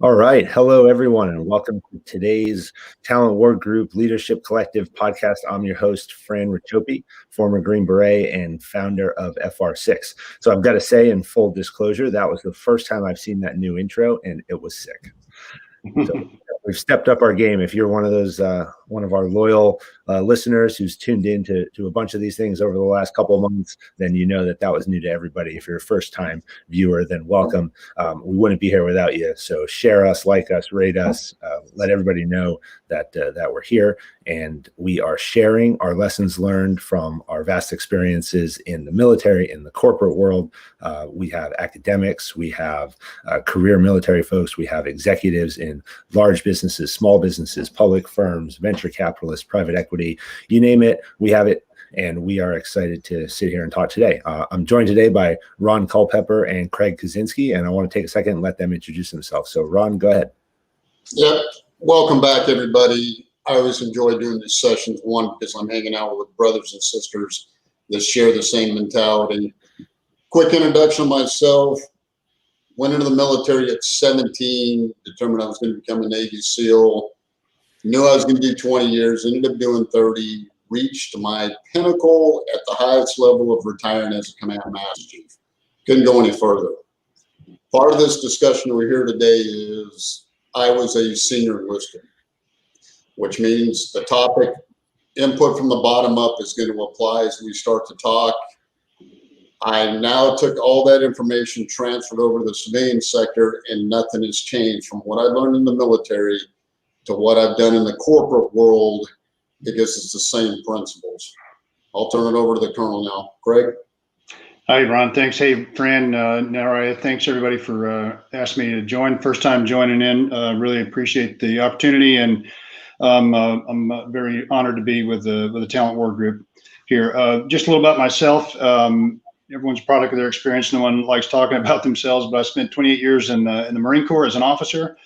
All right. Hello, everyone, and welcome to today's Talent War Group Leadership Collective podcast. I'm your host, Fran Racioppi, former Green Beret and founder of FR6. So I've got to say, in full disclosure, that was the first time I've seen that new intro, and it was sick. So we've stepped up our game. If you're one of those, one of our loyal listeners who's tuned in to a bunch of these things over the last couple of months, then you know that was new to everybody. If you're a first-time viewer, then welcome. We wouldn't be here without you. So share us, like us, rate us, let everybody know that we're here, and we are sharing our lessons learned from our vast experiences in the military, in the corporate world. We have academics, we have career military folks, we have executives in large businesses, small businesses, public firms, venture capitalists, private equity, you name it, we have it. And we are excited to sit here and talk today. I'm joined today by Ron Culpepper and Craig Kozeniesky, and I want to take a second and let them introduce themselves. So Ron, go ahead. Yep. Welcome back, everybody. I always enjoy doing these sessions, one, because I'm hanging out with brothers and sisters that share the same mentality. Quick introduction of myself. Went into the military at 17, determined I was going to become a Navy SEAL. Knew I was going to do 20 years, ended up doing 30, reached my pinnacle at the highest level of retiring as a command master chief. Couldn't go any further. Part of this discussion we're here today is I was a senior enlisted, which means the topic input from the bottom up is going to apply as we start to talk. I now took all that information, transferred over to the civilian sector, and nothing has changed from what I learned in the military to what I've done in the corporate world, because it's the same principles. I'll turn it over to the Colonel now. Craig? Hi, Ron. Thanks. Hey, Fran, Naraya, thanks everybody for asking me to join. First time joining in. Really appreciate the opportunity, and I'm very honored to be with the Talent War Group here. Just a little about myself. Everyone's a product of their experience. No one likes talking about themselves, but I spent 28 years in the Marine Corps as an officer.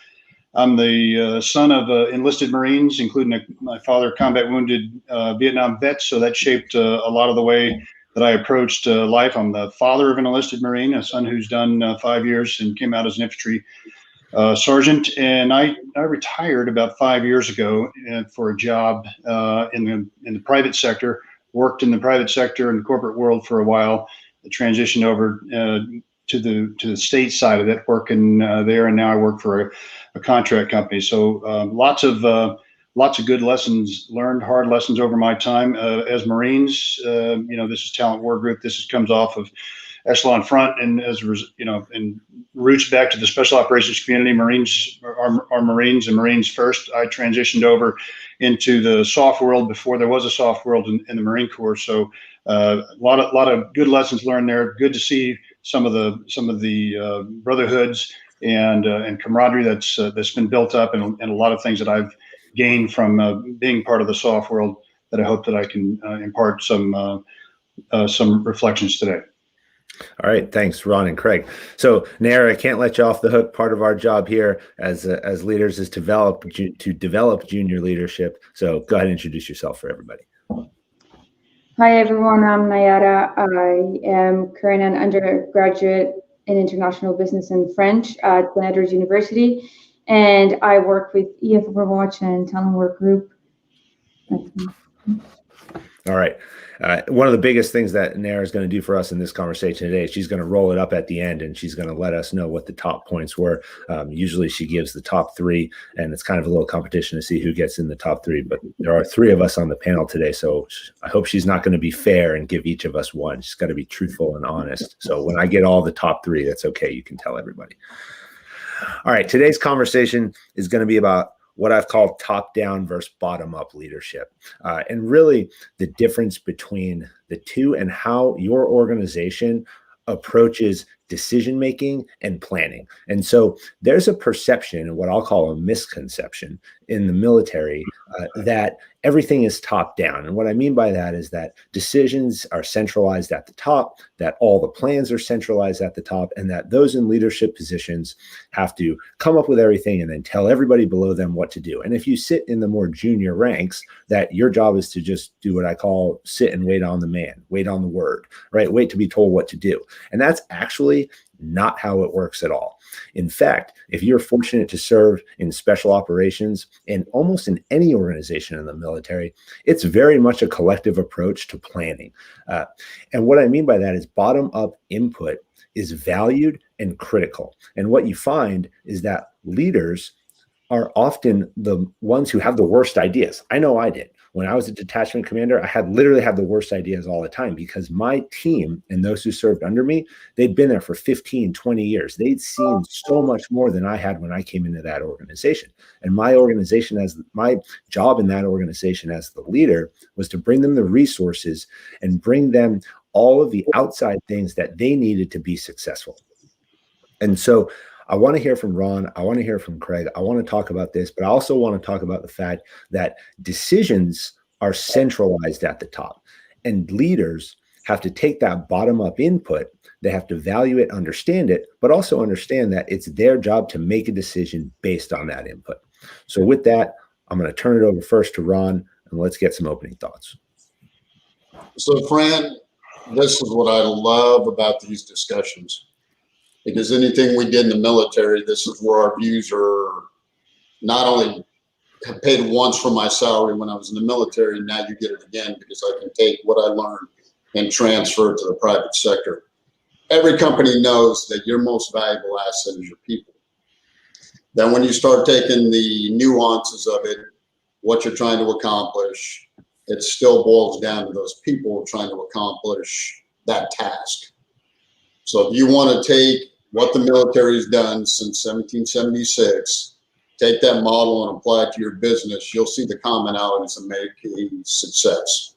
I'm the son of enlisted Marines, including my father, combat wounded Vietnam vet. So that shaped a lot of the way that I approached life. I'm the father of an enlisted Marine, a son who's done 5 years and came out as an infantry sergeant. And I retired about 5 years ago for a job in the private sector. Worked in the private sector and the corporate world for a while. Transitioned over to the state side of it, working there, and now I work for a contract company. So lots of good lessons learned, hard lessons over my time as Marines. This is Talent War Group. This comes off of Echelon Front, and and roots back to the Special Operations community. Marines are Marines, and Marines first. I transitioned over into the soft world before there was a soft world in the Marine Corps. So a lot of good lessons learned there. Good to see some of the brotherhoods and camaraderie that's been built up, and a lot of things that I've gained from being part of the soft world that I hope that I can impart some reflections today. All right, thanks, Ron and Craig. So, Nair, I can't let you off the hook. Part of our job here as leaders is to develop junior leadership. So, go ahead and introduce yourself for everybody. Hi, everyone. I'm Nayara. I am currently an undergraduate in international business and French at Glen University, And I work with EF Overwatch and Talent Work Group. All right. One of the biggest things that Nair is going to do for us in this conversation today is she's going to roll it up at the end and she's going to let us know what the top points were. Usually she gives the top three, and it's kind of a little competition to see who gets in the top three. But there are three of us on the panel today, so I hope she's not going to be fair and give each of us one. She's got to be truthful and honest. So when I get all the top three, that's okay. You can tell everybody. All right. Today's conversation is going to be about what I've called top-down versus bottom-up leadership, and really the difference between the two and how your organization approaches decision-making and planning. And so there's a perception, and what I'll call a misconception in the military, that everything is top-down. And what I mean by that is that decisions are centralized at the top, that all the plans are centralized at the top, and that those in leadership positions have to come up with everything and then tell everybody below them what to do. And if you sit in the more junior ranks, that your job is to just do what I call sit and wait on the man, wait on the word, right? Wait to be told what to do. And that's actually not how it works at all. In fact, if you're fortunate to serve in special operations and almost in any organization in the military, it's very much a collective approach to planning. And what I mean by that is bottom-up input is valued and critical. And what you find is that leaders are often the ones who have the worst ideas. I know I did. When I was a detachment commander, I literally had the worst ideas all the time because my team and those who served under me, they'd been there for 15, 20 years. They'd seen so much more than I had when I came into that organization. And my job in that organization as the leader was to bring them the resources and bring them all of the outside things that they needed to be successful. And so I want to hear from Ron. I want to hear from Craig. I want to talk about this, but I also want to talk about the fact that decisions are centralized at the top, and leaders have to take that bottom-up input. They have to value it, understand it, but also understand that it's their job to make a decision based on that input. So with that, I'm going to turn it over first to Ron, and let's get some opening thoughts. So, Fran, this is what I love about these discussions. Because anything we did in the military, this is where our views are not only paid once for my salary when I was in the military, now you get it again because I can take what I learned and transfer it to the private sector. Every company knows that your most valuable asset is your people. Then when you start taking the nuances of it, what you're trying to accomplish, it still boils down to those people trying to accomplish that task. So if you want to take what the military has done since 1776, take that model and apply it to your business, you'll see the commonalities that make a success.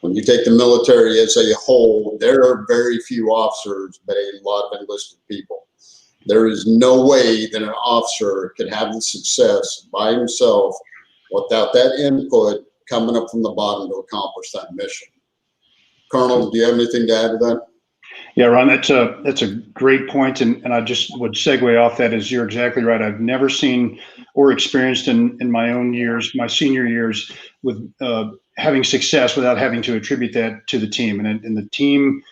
When you take the military as a whole, there are very few officers, but a lot of enlisted people. There is no way that an officer could have the success by himself without that input coming up from the bottom to accomplish that mission. Colonel, do you have anything to add to that? Yeah, Ron, that's a great point, and I just would segue off that as you're exactly right. I've never seen or experienced in my own years, my senior years, with having success without having to attribute that to the team. And the team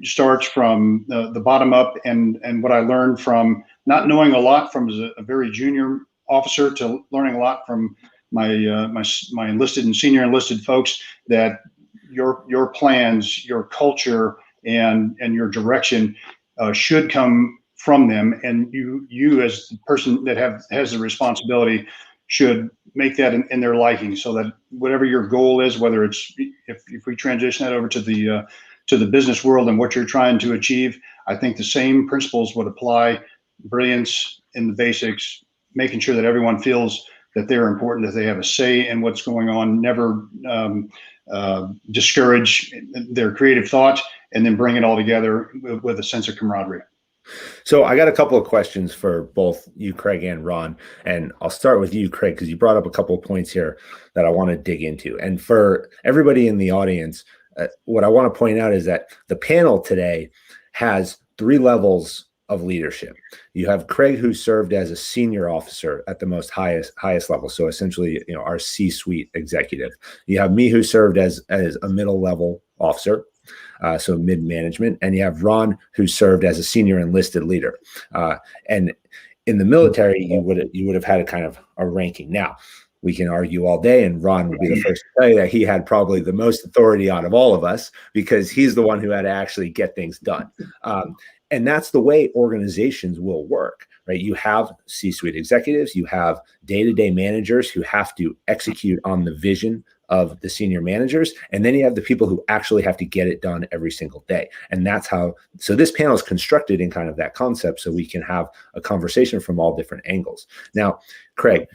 starts from the bottom up, and what I learned from not knowing a lot from as a very junior officer to learning a lot from my enlisted and senior enlisted folks, that your plans, your culture, and your direction should come from them, and you as the person that has the responsibility should make that in their liking, so that whatever your goal is, whether it's if we transition that over to the business world and what you're trying to achieve, I think the same principles would apply. Brilliance in the basics, making sure that everyone feels that they're important, that they have a say in what's going on, never discourage their creative thought, and then bring it all together with a sense of camaraderie. So I got a couple of questions for both you, Craig, and Ron, and I'll start with you, Craig, because you brought up a couple of points here that I want to dig into. And for everybody in the audience, what I want to point out is that the panel today has 3 levels of leadership. You have Craig, who served as a senior officer at the most highest level, so essentially, our C-suite executive. You have me, who served as a middle level officer, so mid-management, and you have Ron, who served as a senior enlisted leader. And In the military, you would have had a kind of a ranking. Now, we can argue all day, and Ron would be the first to tell you that he had probably the most authority out of all of us because he's the one who had to actually get things done. And that's the way organizations will work, right? You have C-suite executives, you have day-to-day managers who have to execute on the vision of the senior managers, and then you have the people who actually have to get it done every single day. And that's how, so this panel is constructed in kind of that concept so we can have a conversation from all different angles. Now, Craig,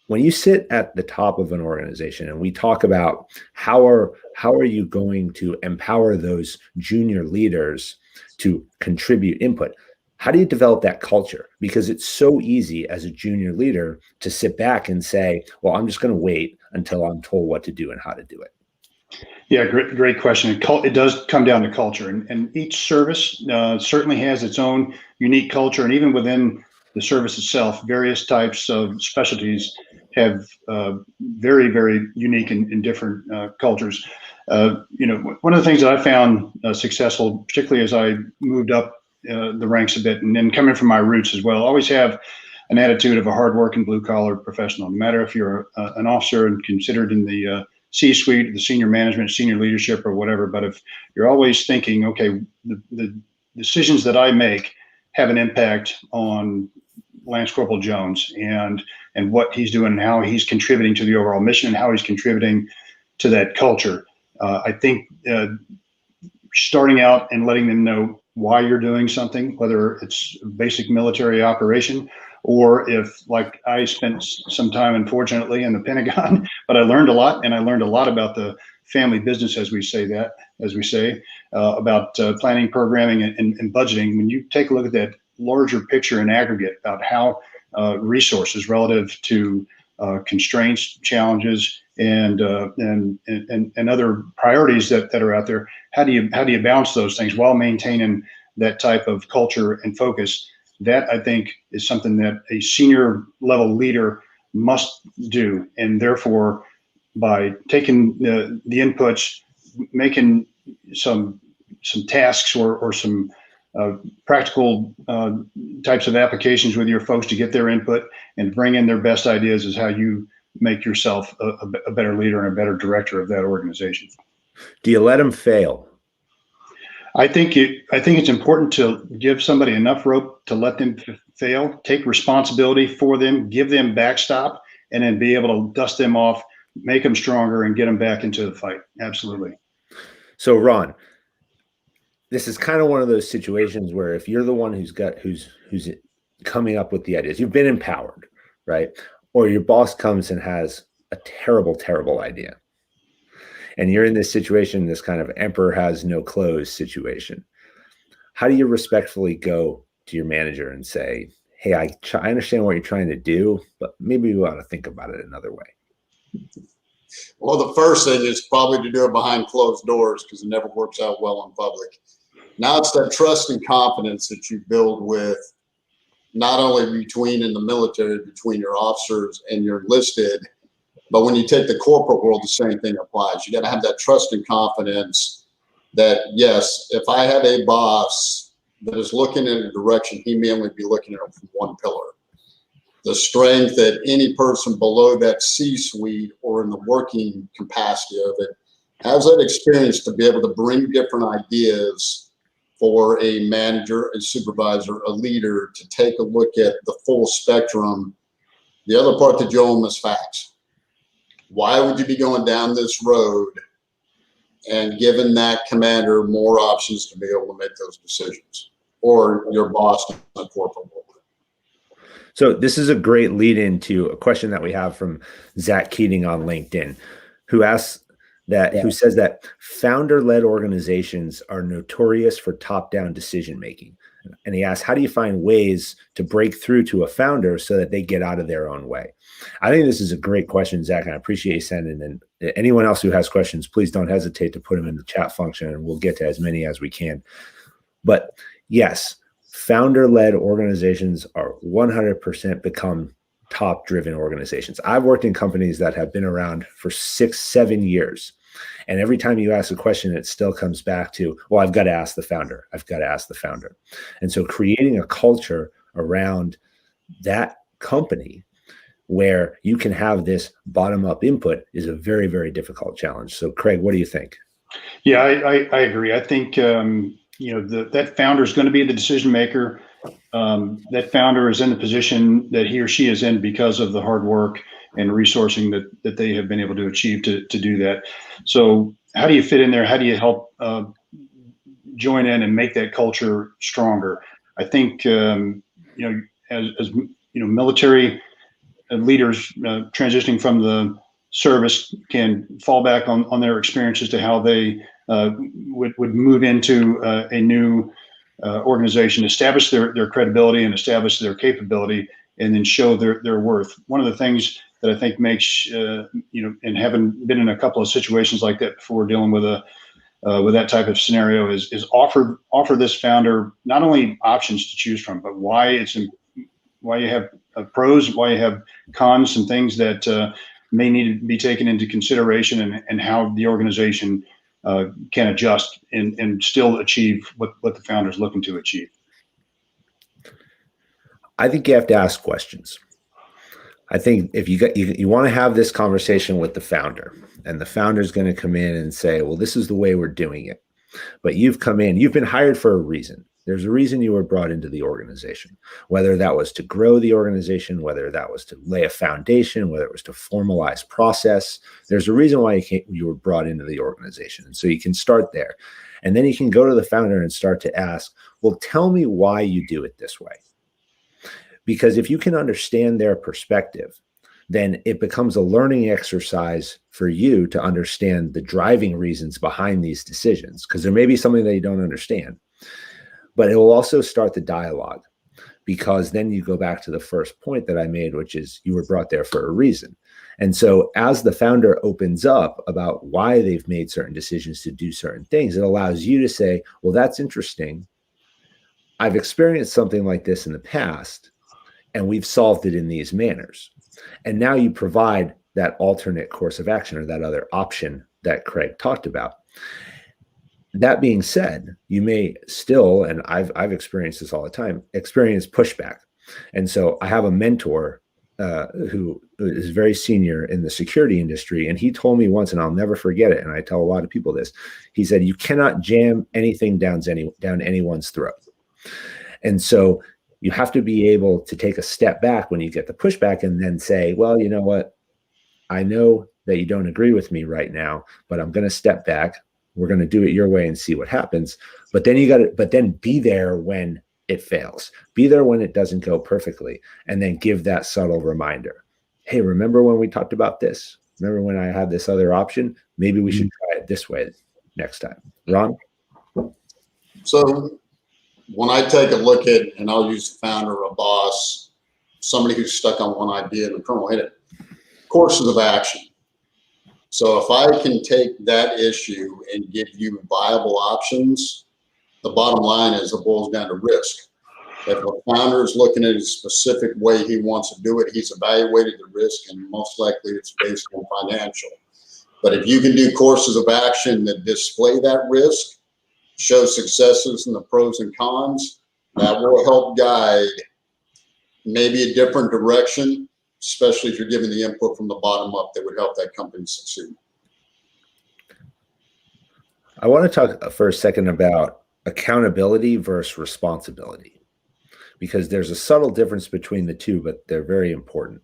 when you sit at the top of an organization and we talk about how are you going to empower those junior leaders to contribute input, how do you develop that culture? Because it's so easy as a junior leader to sit back and say, well, I'm just going to wait until I'm told what to do and how to do it. Yeah, great question. It does come down to culture, and each service certainly has its own unique culture, and even within the service itself, various types of specialties have very, very unique and different cultures. One of the things that I found successful, particularly as I moved up the ranks a bit, and then coming from my roots as well, always have an attitude of a hardworking blue-collar professional. No matter if you're an officer and considered in the C-suite, the senior management, senior leadership, or whatever, but if you're always thinking, okay, the decisions that I make have an impact on Lance Corporal Jones and what he's doing and how he's contributing to the overall mission and how he's contributing to that culture. I think starting out and letting them know why you're doing something, whether it's a basic military operation or if, like, I spent some time, unfortunately, in the Pentagon, but I learned a lot, and I learned a lot about the family business, as we say, about planning, programming, and budgeting. When you take a look at that larger picture in aggregate about how resources relative to constraints, challenges, and other priorities that are out there, how do you balance those things while maintaining that type of culture and focus? That, I think, is something that a senior level leader must do, and therefore, by taking the inputs, making some tasks or some practical types of applications with your folks to get their input and bring in their best ideas is how you make yourself a better leader and a better director of that organization. Do you let them fail? I think it's important to give somebody enough rope to let them fail, take responsibility for them, give them backstop, and then be able to dust them off, make them stronger, and get them back into the fight. Absolutely. So, Ron, this is kind of one of those situations where if you're the one who's coming up with the ideas, you've been empowered, right? Or your boss comes and has a terrible, terrible idea. And you're in this situation, this kind of emperor has no clothes situation. How do you respectfully go to your manager and say, hey, I understand what you're trying to do, but maybe we ought to think about it another way? Well, the first thing is probably to do it behind closed doors because it never works out well in public. Now it's that trust and confidence that you build with not only between in the military, between your officers and your enlisted, but when you take the corporate world, the same thing applies. You got to have that trust and confidence that, yes, if I have a boss that is looking in a direction, he may only be looking at it from one pillar. The strength that any person below that C-suite or in the working capacity of it has that experience to be able to bring different ideas for a manager, a supervisor, a leader to take a look at the full spectrum. The other part that you own is facts. Why would you be going down this road and giving that commander more options to be able to make those decisions, or your boss in the corporate world? So this is a great lead into a question that we have from Zach Keating on LinkedIn, who asks that, who says that founder-led organizations are notorious for top-down decision-making. And he asks, how do you find ways to break through to a founder so that they get out of their own way? I think this is a great question, Zach, and I appreciate you sending in. Anyone else who has questions, please don't hesitate to put them in the chat function, and we'll get to as many as we can. But yes, founder-led organizations are 100% become top-driven organizations. I've worked in companies that have been around for 6-7 years. And every time you ask a question, it still comes back to, well, I've got to ask the founder. I've got to ask the founder. And so creating a culture around that company where you can have this bottom-up input is a very, very difficult challenge. So Craig, what do you think? Yeah, I agree. I think, that founder is going to be the decision maker. That founder is in the position that he or she is in because of the hard work and resourcing that they have been able to achieve to do that. So how do you fit in there? How do you help join in and make that culture stronger? I think, as military leaders transitioning from the service can fall back on their experience as to how they would move into a new organization, establish their credibility and establish their capability, and then show their worth. One of the things that I think makes, and having been in a couple of situations like that before, dealing with that type of scenario, is offer this founder not only options to choose from, but why you have pros, why you have cons, and things that may need to be taken into consideration, and how the organization can adjust and still achieve what the founder is looking to achieve. I think you have to ask questions. I think if you want to have this conversation with the founder, and the founder is going to come in and say, well, this is the way we're doing it. But you've come in, you've been hired for a reason. There's a reason you were brought into the organization, whether that was to grow the organization, whether that was to lay a foundation, whether it was to formalize process. There's a reason why you were brought into the organization. And so you can start there. And then you can go to the founder and start to ask, well, tell me why you do it this way. Because if you can understand their perspective, then it becomes a learning exercise for you to understand the driving reasons behind these decisions, because there may be something that you don't understand. But it will also start the dialogue, because then you go back to the first point that I made, which is you were brought there for a reason. And so as the founder opens up about why they've made certain decisions to do certain things, it allows you to say, well, that's interesting. I've experienced something like this in the past, and we've solved it in these manners. And now you provide that alternate course of action, or that other option that Craig talked about. That being said, you may still, and I've experienced this all the time, experience pushback. And so I have a mentor who is very senior in the security industry, and he told me once, and I'll never forget it, and I tell a lot of people this, he said, you cannot jam anything down anyone's throat. And so you have to be able to take a step back when you get the pushback and then say, well, you know what? I know that you don't agree with me right now, but I'm going to step back. We're going to do it your way and see what happens. But then be there when it fails. Be there when it doesn't go perfectly. And then give that subtle reminder. Hey, remember when we talked about this? Remember when I had this other option? Maybe we should try it this way next time. Ron? So when I take a look at, and I'll use the founder, a boss, somebody who's stuck on one idea and the colonel hit it, courses of action. So if I can take that issue and give you viable options, the bottom line is it boils down to risk. If a founder is looking at a specific way he wants to do it, he's evaluated the risk, and most likely it's based on financial. But if you can do courses of action that display that risk, show successes and the pros and cons, that will help guide maybe a different direction, especially if you're giving the input from the bottom up that would help that company succeed. I want to talk for a second about accountability versus responsibility, because there's a subtle difference between the two, but they're very important.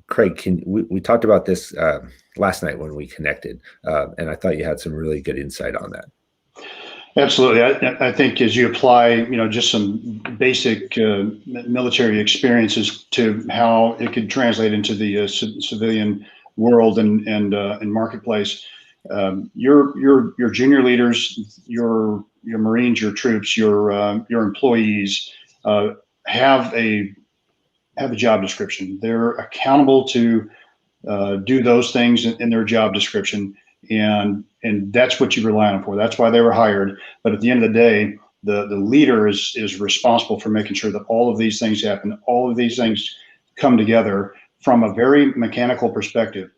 Craig, we talked about this last night when we connected, and I thought you had some really good insight on that. Absolutely. I think as you apply, just some basic military experiences to how it could translate into the civilian world and marketplace, your junior leaders, your Marines, your troops, your employees have a job description. They're accountable to do those things in their job description. And that's what you rely on for. That's why they were hired. But at the end of the day, the leader is responsible for making sure that all of these things happen. All of these things come together from a very mechanical perspective.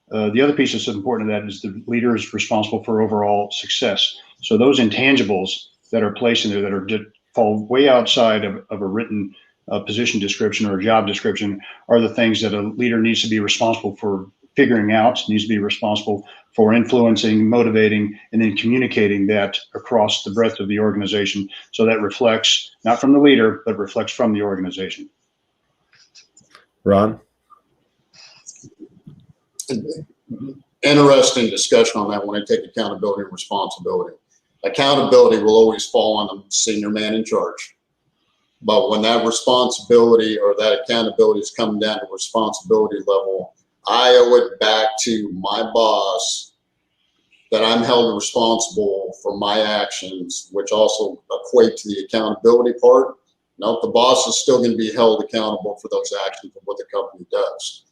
The other piece that's important to that is the leader is responsible for overall success. So those intangibles that are placed in there that fall way outside of a written a position description or a job description are the things that a leader needs to be responsible for figuring out, needs to be responsible for influencing, motivating, and then communicating that across the breadth of the organization. So that reflects not from the leader, but reflects from the organization. Ron? Interesting discussion on that when I take accountability and responsibility. Accountability will always fall on the senior man in charge. But when that responsibility or that accountability is coming down to responsibility level, I owe it back to my boss that I'm held responsible for my actions, which also equate to the accountability part. Now, the boss is still going to be held accountable for those actions of what the company does.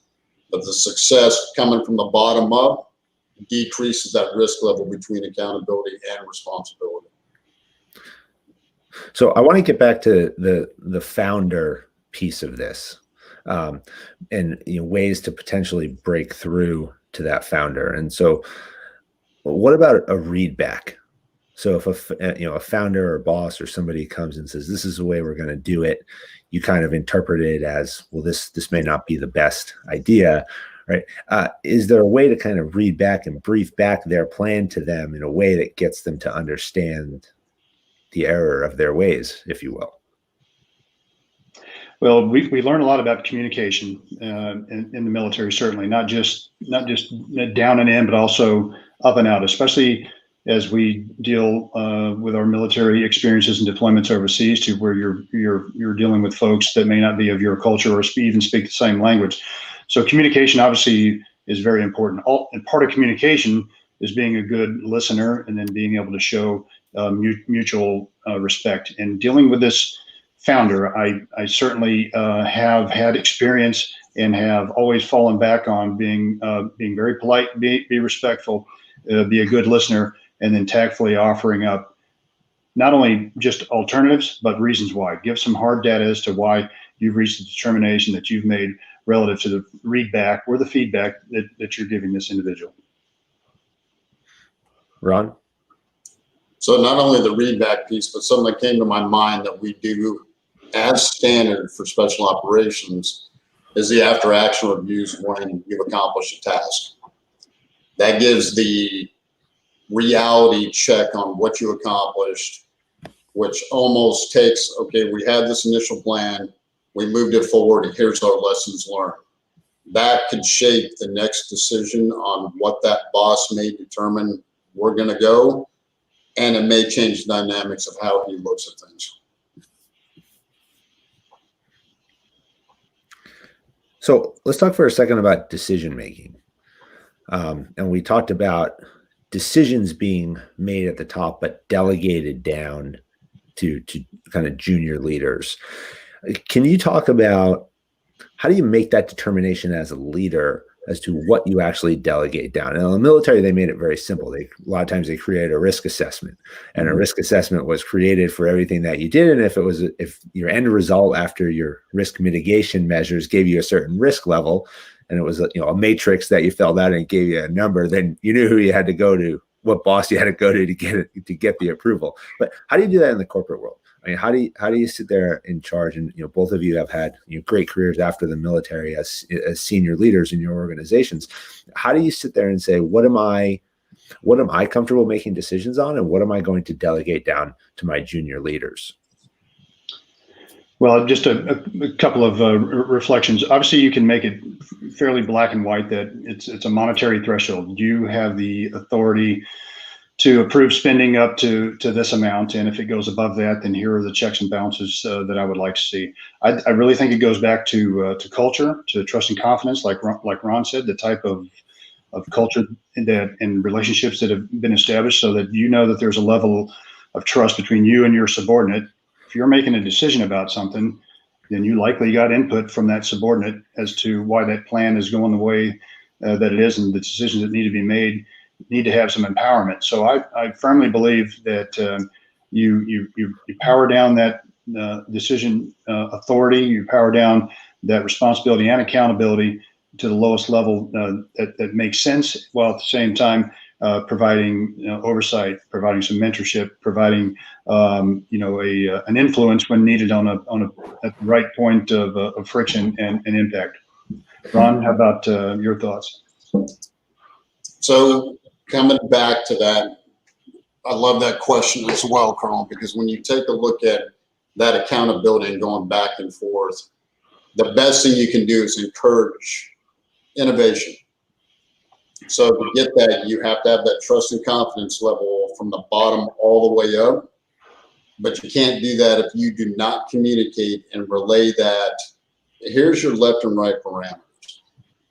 But the success coming from the bottom up decreases that risk level between accountability and responsibility. So I want to get back to the founder piece of this, and ways to potentially break through to that founder. And so, what about a read back? So if a founder or boss or somebody comes and says, "This is the way we're going to do it," you kind of interpret it as, "Well, this may not be the best idea." Right? Is there a way to kind of read back and brief back their plan to them in a way that gets them to understand the error of their ways, if you will? Well, we learn a lot about communication in the military, certainly not just down and in, but also up and out, especially as we deal with our military experiences and deployments overseas, to where you're dealing with folks that may not be of your culture or even speak the same language. So communication obviously is very important. And part of communication is being a good listener and then being able to show mutual respect. And dealing with this founder, I certainly have had experience and have always fallen back on being very polite, be respectful, be a good listener, and then tactfully offering up not only just alternatives, but reasons why. Give some hard data as to why you've reached the determination that you've made relative to the read back or the feedback that you're giving this individual. Ron? So not only the read back piece, but something that came to my mind that we do as standard for special operations is the after action reviews when you've accomplished a task. That gives the reality check on what you accomplished, which almost takes, okay, we had this initial plan, we moved it forward, and here's our lessons learned. That could shape the next decision on what that boss may determine we're going to go, and it may change the dynamics of how he looks at things. So let's talk for a second about decision making. And we talked about decisions being made at the top, but delegated down to kind of junior leaders. Can you talk about how do you make that determination as a leader as to what you actually delegate down? And in the military, they made it very simple. A lot of times they created a risk assessment, and a risk assessment was created for everything that you did. And if your end result after your risk mitigation measures gave you a certain risk level, and it was a matrix that you filled out and it gave you a number, then you knew who you had to go to, what boss you had to go to get the approval. But how do you do that in the corporate world? I mean, how do you sit there in charge? And both of you have had great careers after the military as senior leaders in your organizations. How do you sit there and say, what am I comfortable making decisions on, and what am I going to delegate down to my junior leaders? Well, just a couple of reflections. Obviously, you can make it fairly black and white that it's a monetary threshold. You have the authority to approve spending up to this amount, and if it goes above that, then here are the checks and balances that I would like to see. I really think it goes back to culture, to trust and confidence, like Ron said, the type of culture and relationships that have been established, so that that there's a level of trust between you and your subordinate. If you're making a decision about something, then you likely got input from that subordinate as to why that plan is going the way that it is, and the decisions that need to be made need to have some empowerment. So I firmly believe that you power down that decision authority, you power down that responsibility and accountability to the lowest level that makes sense, while at the same time providing oversight, providing some mentorship, providing an influence when needed at the right point of friction and impact. Ron, how about your thoughts? So coming back to that, I love that question as well, Carl, because when you take a look at that accountability and going back and forth, the best thing you can do is encourage innovation. So to get that, you have to have that trust and confidence level from the bottom all the way up. But you can't do that if you do not communicate and relay that. Here's your left and right parameters.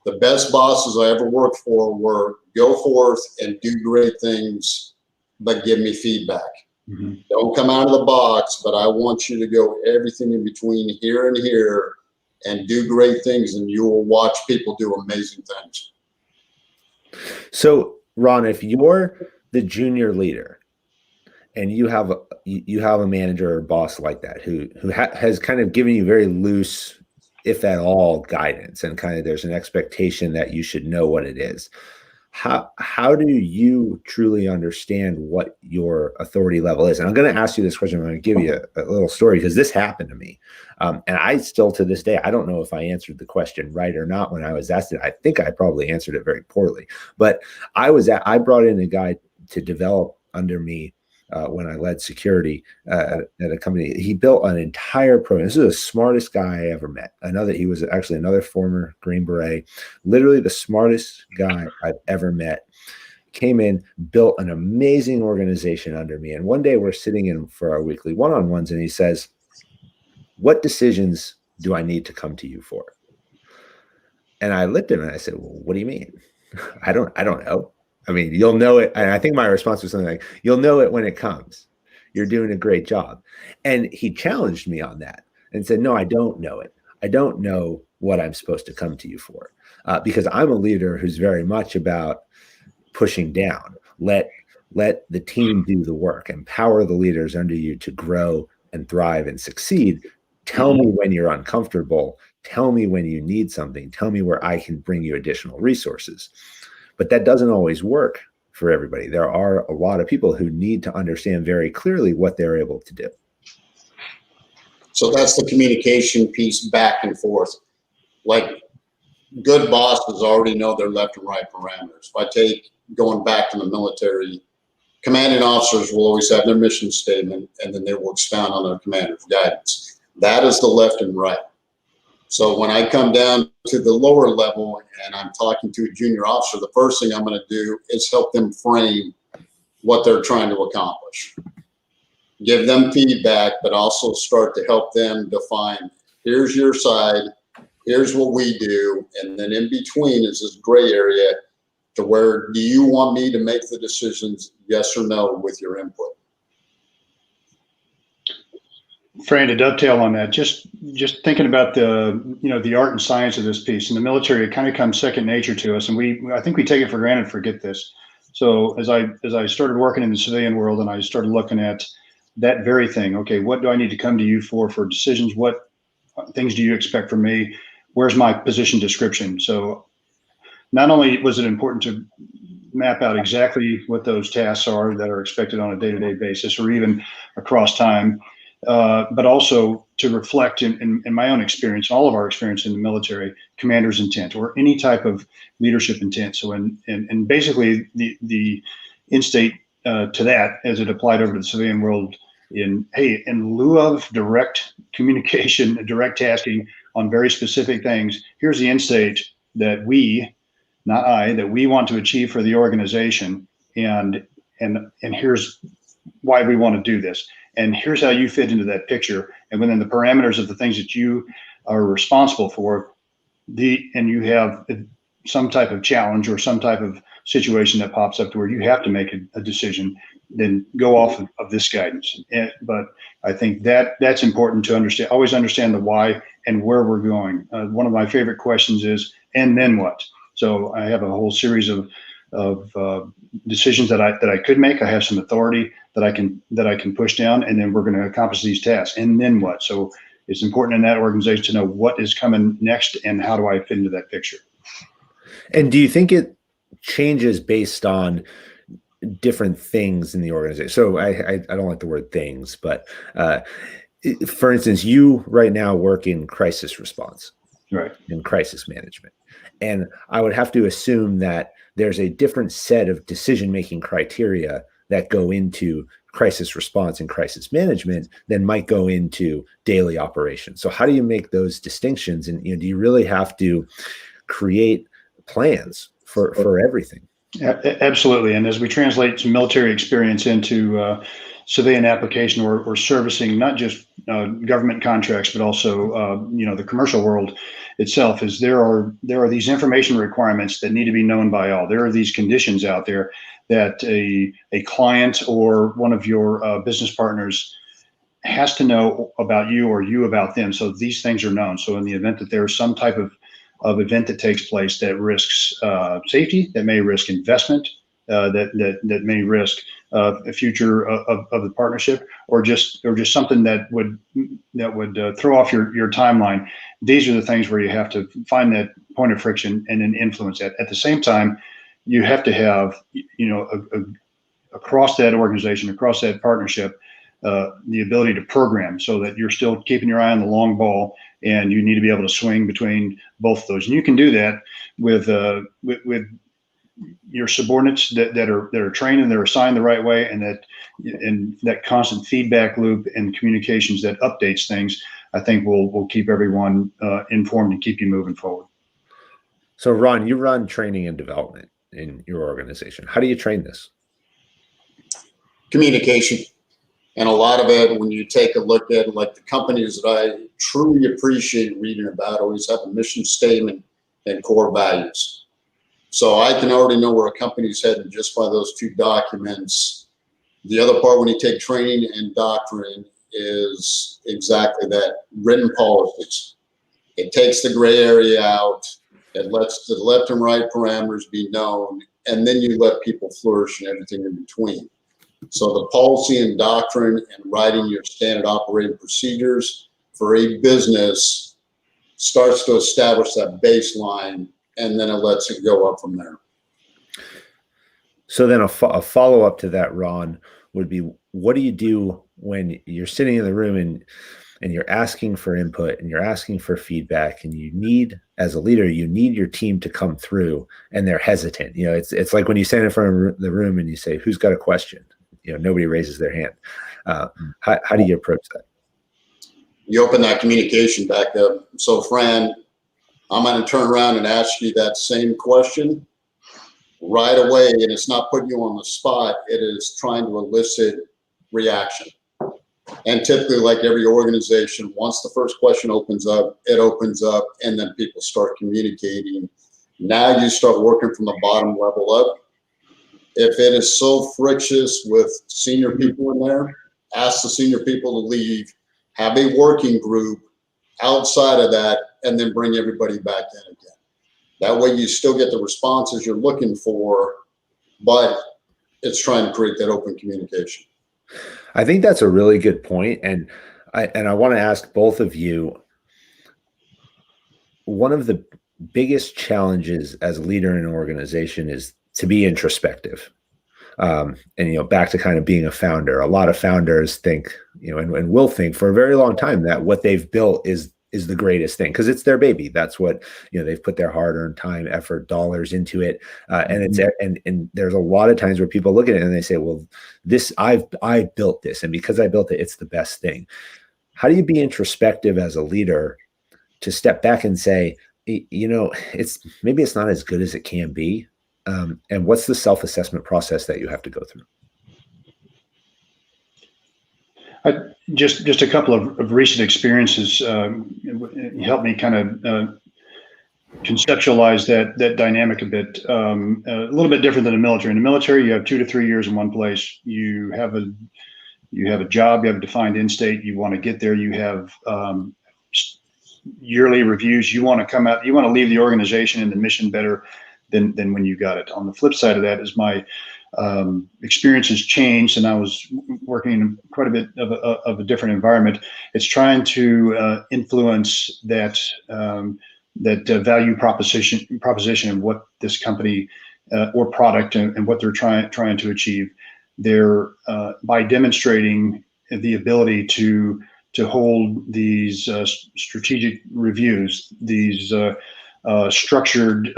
The best bosses I ever worked for were go forth and do great things, but give me feedback. Mm-hmm. Don't come out of the box, but I want you to go everything in between here and here and do great things, and you will watch people do amazing things. So, Ron, if you're the junior leader and you have a manager or boss like that who has kind of given you very loose, if at all, guidance, and kind of there's an expectation that you should know what it is, how do you truly understand what your authority level is? And I'm going to ask you this question. I'm going to give you a little story because this happened to me. And I still, to this day, I don't know if I answered the question right or not when I was asked it. I think I probably answered it very poorly. But I brought in a guy to develop under me when I led security at a company. He built an entire program. This is the smartest guy I ever met. He was actually another former Green Beret, literally the smartest guy I've ever met. Came in, built an amazing organization under me. And one day we're sitting in for our weekly one-on-ones, and he says, "What decisions do I need to come to you for?" And I looked at him and I said, "Well, what do you mean?" I don't know. I mean, you'll know it. And I think my response was something like, "You'll know it when it comes. You're doing a great job." And he challenged me on that and said, "No, I don't know it. I don't know what I'm supposed to come to you for, because I'm a leader who's very much about pushing down. Let the team do the work. Empower the leaders under you to grow and thrive and succeed. Tell me when you're uncomfortable. Tell me when you need something. Tell me where I can bring you additional resources." But that doesn't always work for everybody. There are a lot of people who need to understand very clearly what they're able to do. So that's the communication piece back and forth. Like good bosses already know their left and right parameters. If I take going back to the military, commanding officers will always have their mission statement, and then they will expound on their commander's guidance. That is the left and right. So when I come down to the lower level and I'm talking to a junior officer, the first thing I'm going to do is help them frame what they're trying to accomplish. Give them feedback, but also start to help them define, here's your side, here's what we do, and then in between is this gray area to where, do you want me to make the decisions, yes or no, with your input? Fran, to dovetail on that, just thinking about the art and science of this piece in the military, it kind of comes second nature to us, and I think we take it for granted, forget this. So as I started working in the civilian world and I started looking at that very thing, okay, what do I need to come to you for decisions? What things do you expect from me? Where's my position description? So not only was it important to map out exactly what those tasks are that are expected on a day-to-day basis or even across time, but also to reflect in my own experience, all of our experience in the military, commander's intent or any type of leadership intent. So, and basically the instate to that as it applied over to the civilian world in lieu of direct communication, direct tasking on very specific things, here's the instate that we, not I, that we want to achieve for the organization, and here's why we want to do this. And here's how you fit into that picture. And within the parameters of the things that you are responsible for, and you have some type of challenge or some type of situation that pops up to where you have to make a decision, then go off of this guidance. But I think that's important to understand, always understand the why and where we're going. One of my favorite questions is, and then what? So I have a whole series of decisions that I could make. I have some authority that I can push down, and then we're going to accomplish these tasks. And then what? So it's important in that organization to know what is coming next and how do I fit into that picture. And do you think it changes based on different things in the organization. So I don't like the word things, but for instance, you right now work in crisis response, right, in crisis management. And I would have to assume that there's a different set of decision-making criteria that go into crisis response and crisis management than might go into daily operations. So how do you make those distinctions? And do you really have to create plans for everything? Absolutely. And as we translate some military experience into civilian application or servicing not just government contracts, but also the commercial world itself, is there are these information requirements that need to be known by all. There are these conditions out there that a client or one of your business partners has to know about you or you about them. So these things are known. So in the event that there is some type of event that takes place that risks safety, that may risk investment, that may risk a future of the partnership, or just something that would throw off your timeline. These are the things where you have to find that point of friction and then influence that. At the same time, you have to have across that organization, across that partnership, the ability to program so that you're still keeping your eye on the long ball, and you need to be able to swing between both of those. And you can do that with your subordinates that are trained and they're assigned the right way, and that constant feedback loop and communications that updates things, I think will keep everyone informed and keep you moving forward. So Ron, you run training and development in your organization. How do you train this? Communication. And a lot of it, when you take a look at like the companies that I truly appreciate reading about, always have a mission statement and core values. So I can already know where a company's headed just by those two documents. The other part, when you take training and doctrine, is exactly that, written policies. It takes the gray area out. It lets the left and right parameters be known, and then you let people flourish and everything in between. So the policy and doctrine and writing your standard operating procedures for a business starts to establish that baseline, and then it lets it go up from there. So then a follow-up to that, Ron, would be, what do you do when you're sitting in the room and you're asking for input and you're asking for feedback, and you need, as a leader, you need your team to come through and they're hesitant? It's like when you stand in front of the room and you say, who's got a question? Nobody raises their hand. How do you approach that? You open that communication back up. So Fran, I'm going to turn around and ask you that same question right away. And it's not putting you on the spot. It is trying to elicit reaction. And typically, like every organization, once the first question opens up, it opens up, and then people start communicating. Now you start working from the bottom level up. If it is so frictious with senior people in there, ask the senior people to leave, have a working group outside of that, and then bring everybody back in again. That way you still get the responses you're looking for, but it's trying to create that open communication. I think that's a really good point. And I want to ask both of you, one of the biggest challenges as a leader in an organization is to be introspective. And, back to kind of being a founder, a lot of founders think, and will think for a very long time that what they've built is the greatest thing because it's their baby. That's what, they've put their hard-earned time, effort, dollars into it. And there's a lot of times where people look at it and they say, well, I built this, and because I built it, it's the best thing. How do you be introspective as a leader to step back and say, maybe it's not as good as it can be? And what's the self-assessment process that you have to go through? Just a couple of recent experiences helped me kind of conceptualize that dynamic a bit. A little bit different than the military. In the military, you have 2 to 3 years in one place. You have a job. You have a defined end state. You want to get there. You have yearly reviews. You want to come out. You want to leave the organization and the mission better than when you got it. On the flip side of that is my experiences changed, and I was working in quite a bit of a different environment. It's trying to influence that value proposition of what this company or product and what they're trying to achieve. They're by demonstrating the ability to hold these strategic reviews, these structured,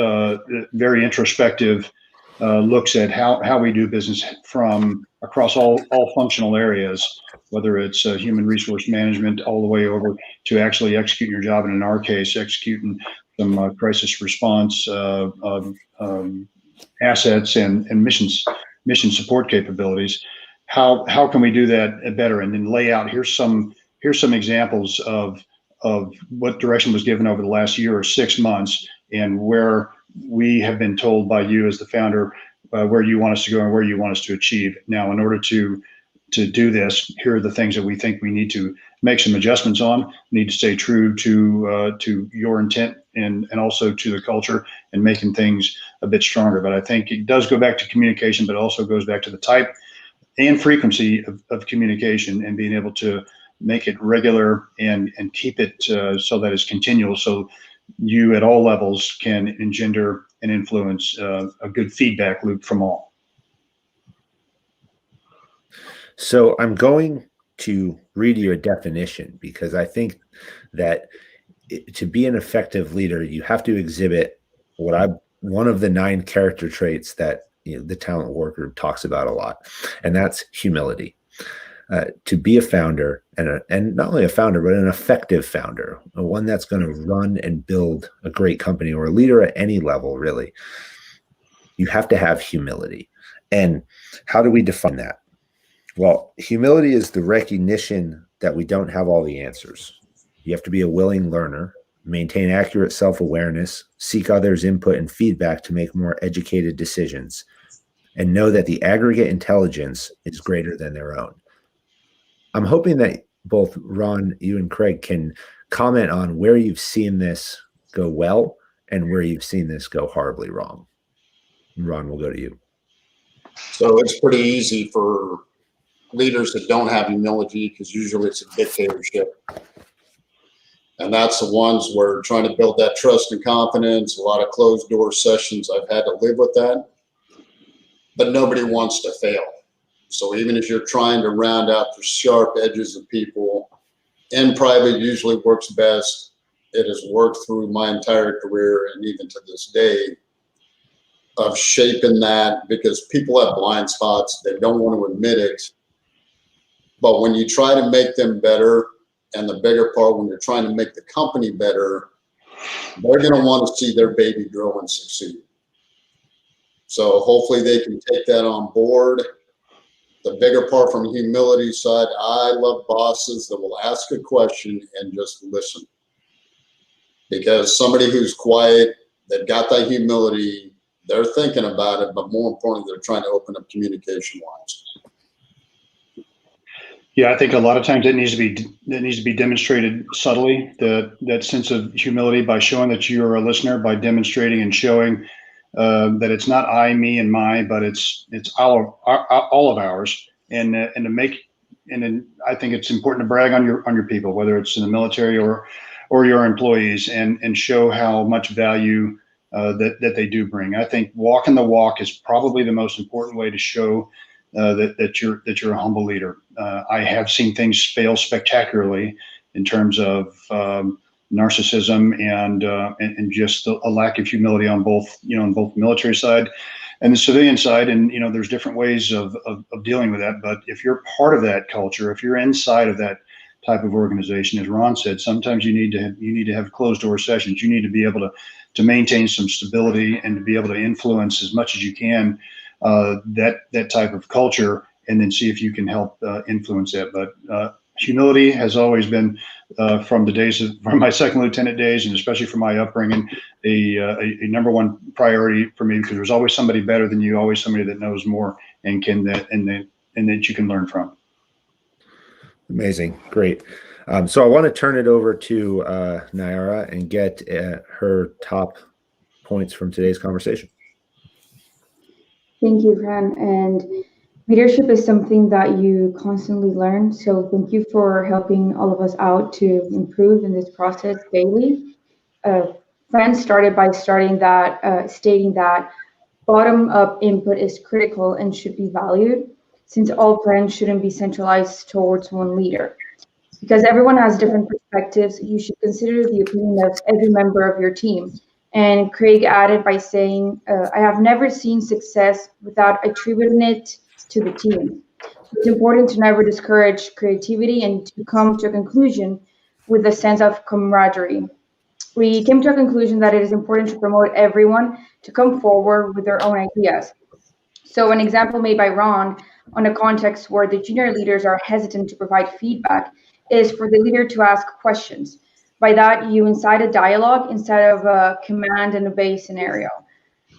very introspective looks at how we do business from across all functional areas, whether it's human resource management all the way over to actually executing your job, and in our case, executing some crisis response assets and mission support capabilities. How can we do that better? And then lay out, here's some examples of what direction was given over the last year or 6 months, and where we have been told by you as the founder where you want us to go and where you want us to achieve. Now, in order to do this, here are the things that we think we need to make some adjustments on, need to stay true to your intent and also to the culture, and making things a bit stronger. But I think it does go back to communication, but it also goes back to the type and frequency of communication, and being able to make it regular and keep it so that it's continual, so you at all levels can engender and influence a good feedback loop from all. So I'm going to read you a definition, because I think that to be an effective leader, you have to exhibit one of the 9 character traits that the Talent War Group talks about a lot, and that's humility. To be a founder, and not only a founder, but an effective founder, one that's going to run and build a great company, or a leader at any level, really, you have to have humility. And how do we define that? Well, humility is the recognition that we don't have all the answers. You have to be a willing learner, maintain accurate self-awareness, seek others' input and feedback to make more educated decisions, and know that the aggregate intelligence is greater than their own. I'm hoping that both Ron, you and Craig can comment on where you've seen this go well and where you've seen this go horribly wrong. Ron, we'll go to you. So it's pretty easy for leaders that don't have humility, because usually it's a dictatorship. And that's the ones where trying to build that trust and confidence, a lot of closed door sessions, I've had to live with that. But nobody wants to fail. So even if you're trying to round out the sharp edges of people, in private usually works best. It has worked through my entire career, and even to this day, of shaping that, because people have blind spots. They don't want to admit it. But when you try to make them better, and the bigger part, when you're trying to make the company better, they're going to want to see their baby grow and succeed. So hopefully they can take that on board. The bigger part from humility side, I love bosses that will ask a question and just listen. Because somebody who's quiet, they've got that humility, they're thinking about it, but more importantly, they're trying to open up communication lines. Yeah, I think a lot of times it needs to be demonstrated subtly, that sense of humility, by showing that you're a listener, by demonstrating and showing that it's not I, me, and my, but it's all of ours, and then I think it's important to brag on your people, whether it's in the military or your employees, and show how much value that they do bring. I think walking the walk is probably the most important way to show that you're a humble leader. I have seen things fail spectacularly in terms of narcissism and just a lack of humility on both the military side and the civilian side. And there's different ways of dealing with that. But if you're part of that culture, if you're inside of that type of organization, as Ron said, sometimes you need to have closed door sessions. You need to be able to maintain some stability and to be able to influence as much as you can that type of culture, and then see if you can help influence that. But humility has always been, from my second lieutenant days, and especially from my upbringing, a number one priority for me, because there's always somebody better than you, always somebody that knows more and that you can learn from. Amazing. Great. So I want to turn it over to Naira and get her top points from today's conversation. Thank you, Fran. And leadership is something that you constantly learn. So thank you for helping all of us out to improve in this process daily. Fran started by stating that bottom-up input is critical and should be valued, since all plans shouldn't be centralized towards one leader. Because everyone has different perspectives, you should consider the opinion of every member of your team. And Craig added by saying, I have never seen success without attributing it to the team. It's important to never discourage creativity and to come to a conclusion with a sense of camaraderie. We came to a conclusion that it is important to promote everyone to come forward with their own ideas. So an example made by Ron on a context where the junior leaders are hesitant to provide feedback is for the leader to ask questions. By that, you incite a dialogue instead of a command and obey scenario.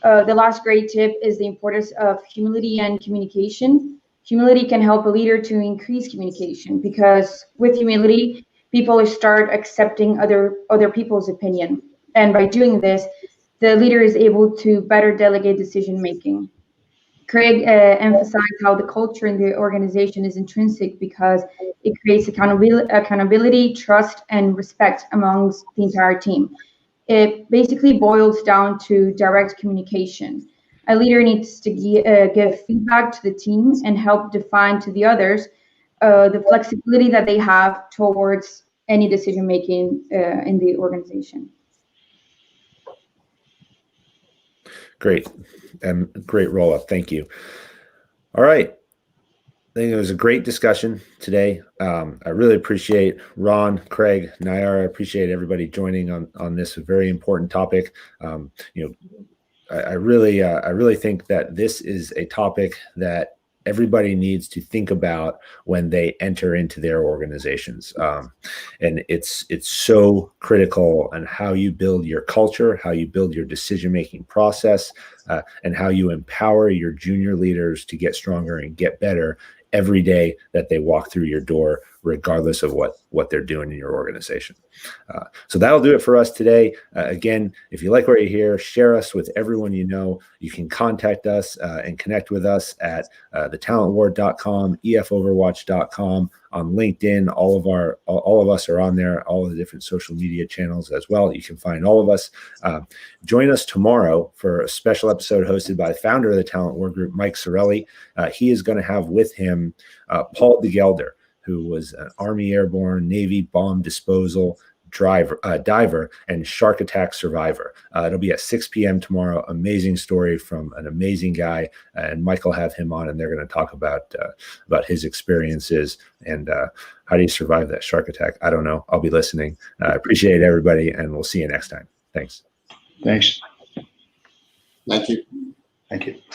The last great tip is the importance of humility and communication. Humility can help a leader to increase communication because with humility, people start accepting other people's opinion. And by doing this, the leader is able to better delegate decision making. Craig emphasized how the culture in the organization is intrinsic because it creates accountability, trust, and respect amongst the entire team. It basically boils down to direct communication. A leader needs to give feedback to the team and help define to the others the flexibility that they have towards any decision making in the organization. Great. Great roll up. Thank you. All right. I think it was a great discussion today. I really appreciate Ron, Craig, Nayara. I appreciate everybody joining on this very important topic. I really think that this is a topic that everybody needs to think about when they enter into their organizations. And it's so critical on how you build your culture, how you build your decision-making process, and how you empower your junior leaders to get stronger and get better every day that they walk through your door, regardless of what they're doing in your organization. So that'll do it for us today. Again, if you like what you hear, share us with everyone you know. You can contact us and connect with us at thetalentward.com, efoverwatch.com, on LinkedIn. All of us are on there, all of the different social media channels as well. You can find all of us. Join us tomorrow for a special episode hosted by the founder of the Talent War Group, Mike Sorelli. He is going to have with him Paul DeGelder, who was an Army Airborne, Navy bomb disposal diver and shark attack survivor. It'll be at 6 p.m. tomorrow. Amazing story from an amazing guy, and Mike will have him on, and they're going to talk about his experiences and how do you survive that shark attack. I don't know. I'll be listening. Appreciate everybody, and we'll see you next time. Thanks. Thanks. Thank you. Thank you.